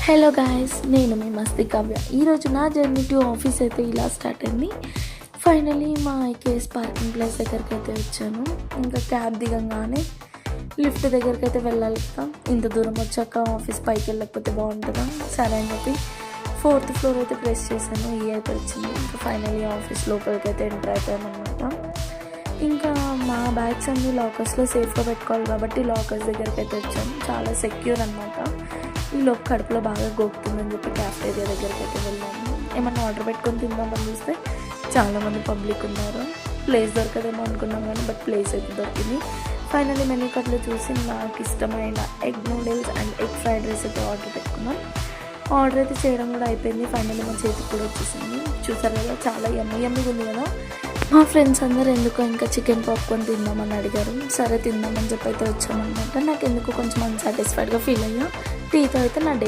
Hello guys, నేను మీ మస్తీ కావ్య. ఈరోజు నా జర్నీ టు ఆఫీస్ అయితే ఇలా స్టార్ట్ అయింది. ఫైనలీ మా ఐకేఎస్ పార్కింగ్ ప్లేస్ దగ్గరికి అయితే వచ్చాను. ఇంకా క్యాబ్ దిగంగానే లిఫ్ట్ దగ్గరికి అయితే వెళ్ళాలి కదా. ఇంత దూరం వచ్చాక ఆఫీస్ పైకి వెళ్ళకపోతే బాగుంటుందా, సరే అని చెప్పి 4th ఫ్లోర్ అయితే ప్రెస్ చేశాను. ఈ అయితే వచ్చింది. ఇంకా ఫైనలీ ఆఫీస్ లోపలికి అయితే ఎంటర్ అయిపోయామన్నమాట. ఇంకా మా బ్యాగ్స్ అన్నీ లాకర్స్లో సేఫ్గా పెట్టుకోవాలి కాబట్టి లాకర్స్ దగ్గరికి అయితే వచ్చాము. చాలా సెక్యూర్ అనమాట. ఈలోపు కడుపులో బాగా గోకుతుందని చెప్పి క్యాఫ్టేరియా దగ్గరికి అయితే వెళ్ళాము. ఏమన్నా ఆర్డర్ పెట్టుకొని తిందామని చూస్తే చాలామంది పబ్లిక్ ఉన్నారు. ప్లేస్ దొరకదేమో అనుకున్నాం కానీ బట్ ప్లేస్ అయితే దొరికింది. ఫైనల్లీ మెనూ కార్డ్లో చూసి నాకు ఇష్టమైన egg noodles and egg fried rice అయితే ఆర్డర్ పెట్టుకున్నాం. ఆర్డర్ అయితే చేయడం కూడా అయిపోయింది. ఫైనల్లీ మా చేతికి కూడా వచ్చేసింది. చూసారు కదా, చాలా యమ్మీగా ఉంది కదా. మా ఫ్రెండ్స్ అందరూ ఎందుకో ఇంకా చికెన్ పాప్కార్న్ తిందామని అడిగారు. సరే తిందామని చెప్పి అయితే వచ్చామన్నమాట. నాకు ఎందుకు కొంచెం అన్సాటిస్ఫైడ్గా ఫీల్ అయ్యా. టీతో అయితే నా డే